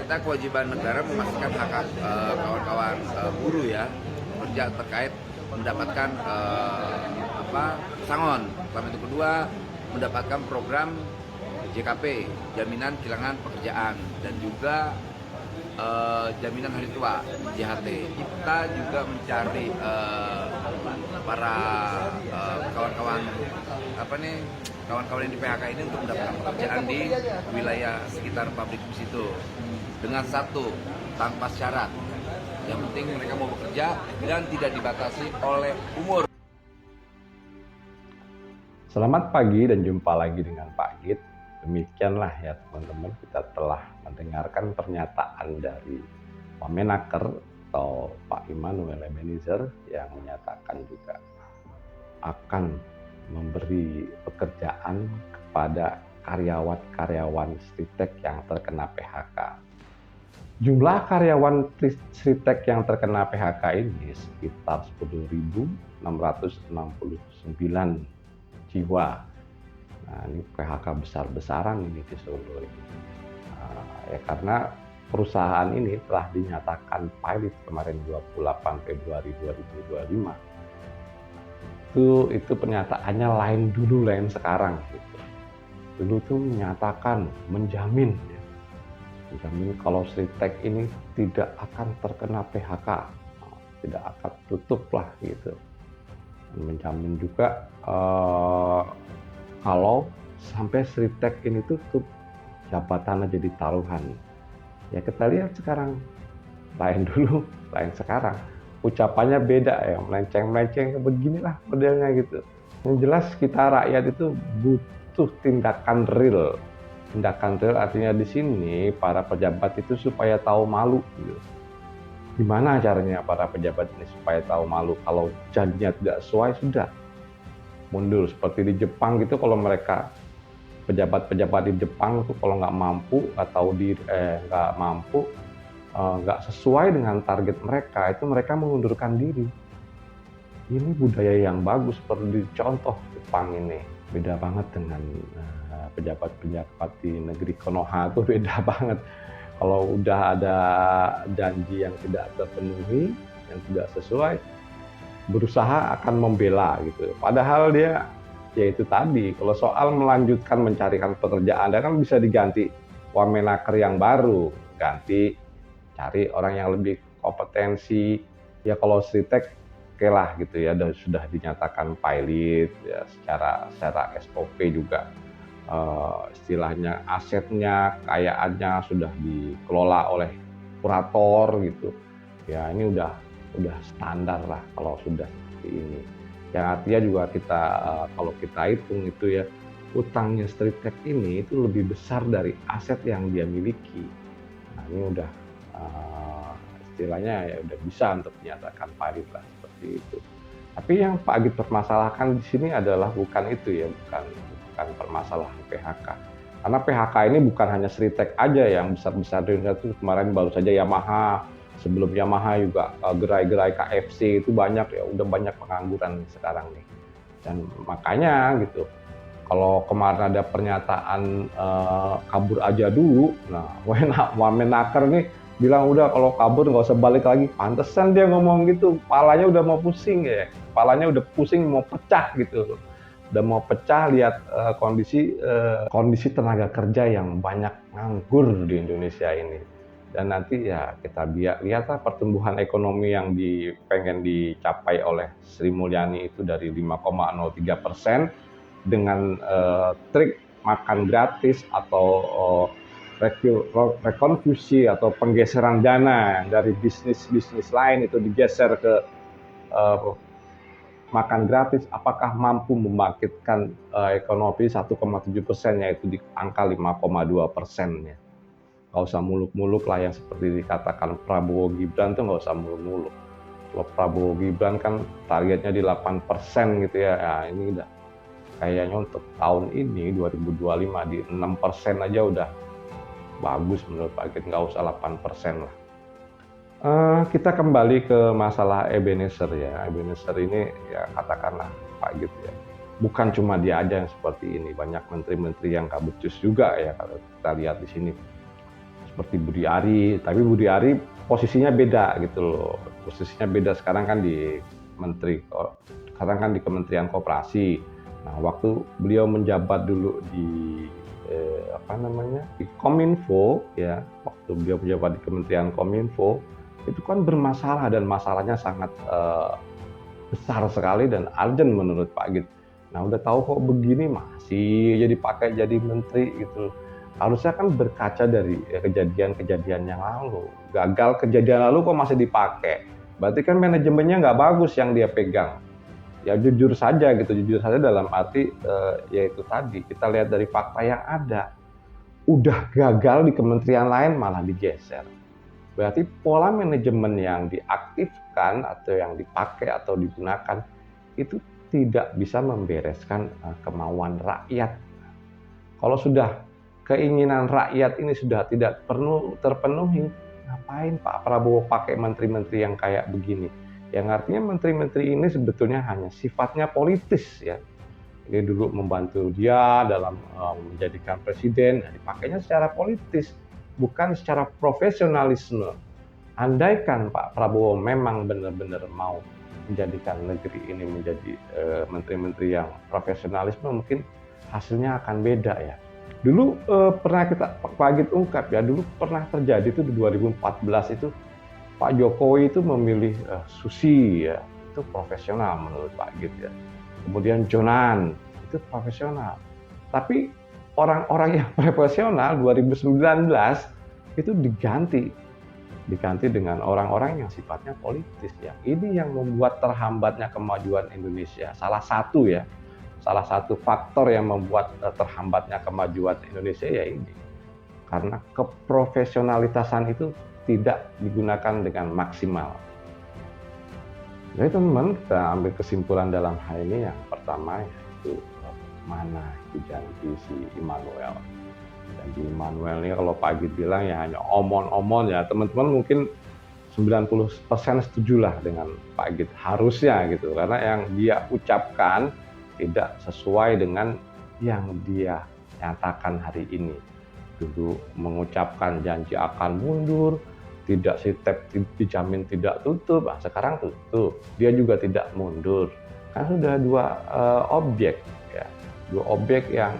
ternyata kewajiban negara memastikan hak kawan-kawan buruh ya kerja terkait mendapatkan pesangon. Pertama itu, kedua mendapatkan program JKP, jaminan kehilangan pekerjaan, dan juga jaminan hari tua JHT. Kita juga mencari para kawan-kawan kawan-kawan yang di PHK ini untuk mendapatkan pekerjaan di wilayah sekitar pabrik bus itu dengan satu, tanpa syarat. Yang penting mereka mau bekerja dan tidak dibatasi oleh umur. Selamat pagi dan jumpa lagi dengan Pak Git. Demikianlah ya teman-teman, kita telah mendengarkan pernyataan dari Wamenaker atau Pak Immanuel Ebenezer yang menyatakan juga akan memberi pekerjaan kepada karyawan-karyawan Sritek yang terkena PHK. Jumlah karyawan Sritek yang terkena PHK ini sekitar 10.669 jiwa. Nah, ini PHK besar-besaran ini di Solo ini. Ya karena perusahaan ini telah dinyatakan pilot kemarin 28 Februari 2025. Itu pernyataannya lain dulu, lain sekarang gitu. Dulu tuh menyatakan, menjamin kalau Sritek ini tidak akan terkena PHK, tidak akan tutup lah gitu. Menjamin juga kalau sampai Sritek ini tutup, jabatannya jadi taruhan. Ya kita lihat sekarang, lain dulu, lain sekarang. Ucapannya beda ya, melenceng-melenceng beginilah modelnya gitu. Yang jelas kita rakyat itu butuh tindakan real. Tindakan real artinya di sini para pejabat itu supaya tahu malu gitu. Gimana caranya para pejabat ini supaya tahu malu? Kalau janjinya tidak sesuai, sudah mundur. Seperti di Jepang gitu, kalau mereka pejabat-pejabat di Jepang tuh kalau nggak mampu atau nggak sesuai dengan target mereka, itu mereka mengundurkan diri. Ini budaya yang bagus, perlu dicontoh. Jepang ini beda banget dengan pejabat-pejabat di negeri Konoha, itu beda banget. Kalau udah ada janji yang tidak terpenuhi, yang tidak sesuai, berusaha akan membela gitu. Padahal dia, ya itu tadi, kalau soal melanjutkan mencarikan pekerjaan, dia kan bisa diganti Wamenaker yang baru, ganti, cari orang yang lebih kompetensi. Ya kalau Sritek oke lah gitu ya, sudah dinyatakan pilot ya, secara SOP juga istilahnya asetnya, kekayaannya sudah dikelola oleh kurator gitu. Ya ini udah standar lah kalau sudah seperti ini. Yang artinya juga kita kalau kita hitung itu ya, utangnya Sritek ini itu lebih besar dari aset yang dia miliki. Nah ini udah istilahnya ya udah bisa untuk dinyatakan pilot lah seperti itu. Tapi yang Pak Agit permasalahkan di sini adalah bukan itu ya, bukan permasalahan PHK. Karena PHK ini bukan hanya Sritek aja yang besar-besar di Indonesia. Itu kemarin baru saja Yamaha, sebelum Yamaha juga gerai-gerai KFC itu banyak ya, udah banyak pengangguran sekarang nih. Dan makanya gitu, kalau kemarin ada pernyataan kabur aja dulu, nah Wamenaker nih bilang udah kalau kabur nggak usah balik lagi. Pantesan dia ngomong gitu, kepalanya udah mau pusing ya, kepalanya udah pusing mau pecah gitu, udah mau pecah lihat kondisi tenaga kerja yang banyak nganggur di Indonesia ini. Dan nanti ya kita lihatlah pertumbuhan ekonomi yang pengen dicapai oleh Sri Mulyani itu dari 5,03% dengan trik makan gratis atau rekonstruksi atau penggeseran dana dari bisnis lain itu digeser ke makan gratis. Apakah mampu membangkitkan ekonomi 1,7%, yaitu di angka 5,2%-nya? Nggak usah muluk-muluk lah yang seperti dikatakan Prabowo Gibran tuh, nggak usah muluk-muluk. Kalau Prabowo Gibran kan targetnya di 8% gitu ya, nah, ini udah kayaknya untuk tahun ini 2025 di 6% aja udah bagus menurut Pak Agit, nggak usah 8% lah. Kita kembali ke masalah Ebenezer ya. Ebenezer ini ya katakanlah Pak Agit ya, bukan cuma dia aja yang seperti ini, banyak menteri-menteri yang nggak becus juga ya kalau kita lihat di sini. seperti Budi Ari, tapi Budi Ari posisinya beda gitu loh. Posisinya beda, sekarang kan di sekarang kan di Kementerian Koperasi. Nah, waktu beliau menjabat dulu di di Kominfo ya, waktu beliau menjabat di Kementerian Kominfo itu kan bermasalah dan masalahnya sangat besar sekali dan urgent menurut Pak Git. Nah, udah tahu kok begini masih jadi pakai jadi menteri gitu. Harusnya kan berkaca dari kejadian-kejadian yang lalu. Gagal kejadian lalu kok masih dipakai. Berarti kan manajemennya nggak bagus yang dia pegang. Ya jujur saja gitu, jujur saja dalam arti yaitu tadi kita lihat dari fakta yang ada. Udah gagal di kementerian lain malah digeser. Berarti pola manajemen yang diaktifkan atau yang dipakai atau digunakan itu tidak bisa membereskan kemauan rakyat. Kalau sudah keinginan rakyat ini sudah tidak perlu terpenuhi, ngapain Pak Prabowo pakai menteri-menteri yang kayak begini? Yang artinya menteri-menteri ini sebetulnya hanya sifatnya politis ya. Ini dulu membantu dia dalam menjadikan presiden, nah, dipakainya secara politis, bukan secara profesionalisme. Andaikan Pak Prabowo memang benar-benar mau menjadikan negeri ini menjadi menteri-menteri yang profesionalisme, mungkin hasilnya akan beda ya. Dulu pernah Pak Git ungkap ya, dulu pernah terjadi itu di 2014 itu Pak Jokowi itu memilih Susi ya, itu profesional menurut Pak Git ya. Kemudian Jonan itu profesional. Tapi orang-orang yang profesional 2019 itu diganti dengan orang-orang yang sifatnya politis ya. Ini yang membuat terhambatnya kemajuan Indonesia. Salah satu faktor yang membuat terhambatnya kemajuan Indonesia ya ini. Karena keprofesionalitasan itu tidak digunakan dengan maksimal. Jadi teman-teman, kita ambil kesimpulan dalam hal ini yang pertama yaitu mana itu janji si Immanuel. Janji Immanuel ini kalau Pak Git bilang ya hanya omon-omon ya, teman-teman mungkin 90% setujulah dengan Pak Git harusnya gitu, karena yang dia ucapkan tidak sesuai dengan yang dia nyatakan hari ini. Dulu mengucapkan janji akan mundur, tidak sitep dijamin tidak tutup, sekarang tutup. Dia juga tidak mundur. Kan sudah dua objek ya, dua objek yang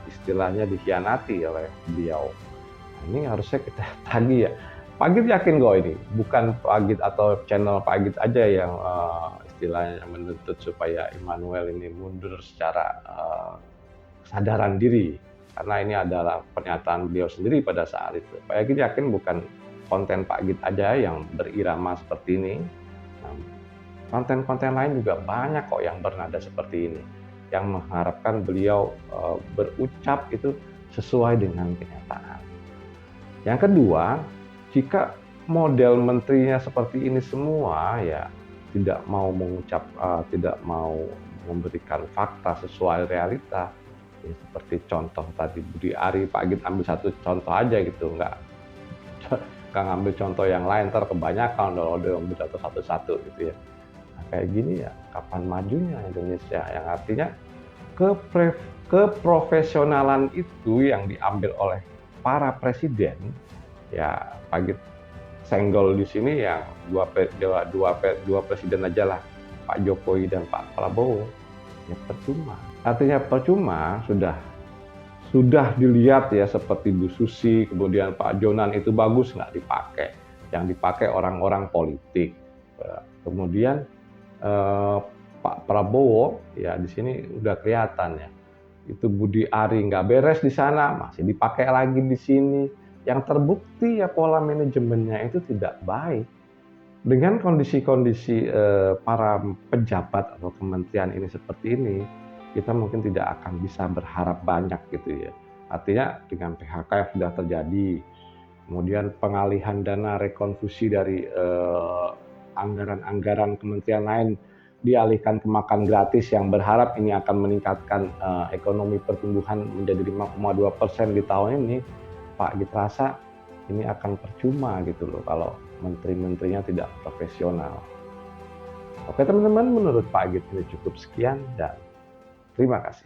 istilahnya dikhianati oleh beliau. Nah, ini harusnya kita tagih ya. Pak Git yakin kok ini, bukan Pak Git atau channel Pak Git aja yang istilahnya menuntut supaya Immanuel ini mundur secara kesadaran diri. Karena ini adalah pernyataan beliau sendiri pada saat itu. Pak Git yakin bukan konten Pak Git aja yang berirama seperti ini. Nah, konten-konten lain juga banyak kok yang bernada seperti ini, yang mengharapkan beliau berucap itu sesuai dengan kenyataan. Yang kedua, jika model menterinya seperti ini semua ya tidak mau mengucap, tidak mau memberikan fakta sesuai realita, ya seperti contoh tadi Budi Ari, Pak Git ambil satu contoh aja gitu, nggak ngambil contoh yang lain, ntar kebanyakan udah ambil satu-satu gitu ya. Nah, kayak gini ya kapan majunya Indonesia, yang artinya keprofesionalan itu yang diambil oleh para presiden ya. Pak Git senggol di sini yang dua presiden aja lah, Pak Jokowi dan Pak Prabowo, ya percuma. Artinya percuma, sudah dilihat ya seperti Bu Susi, kemudian Pak Jonan itu bagus nggak dipakai, yang dipakai orang-orang politik. Kemudian Pak Prabowo ya di sini udah kelihatan ya, itu Budi Ari nggak beres di sana masih dipakai lagi di sini. Yang terbukti ya pola manajemennya itu tidak baik. Dengan kondisi-kondisi para pejabat atau kementerian ini seperti ini, kita mungkin tidak akan bisa berharap banyak gitu ya. Artinya dengan PHK yang sudah terjadi, kemudian pengalihan dana rekonstruksi dari anggaran-anggaran kementerian lain dialihkan ke makan gratis yang berharap ini akan meningkatkan ekonomi pertumbuhan menjadi 5,2% di tahun ini, Pak Git rasa ini akan percuma gitu loh kalau menteri-menterinya tidak profesional. Oke teman-teman, menurut Pak Git ini cukup sekian dan terima kasih.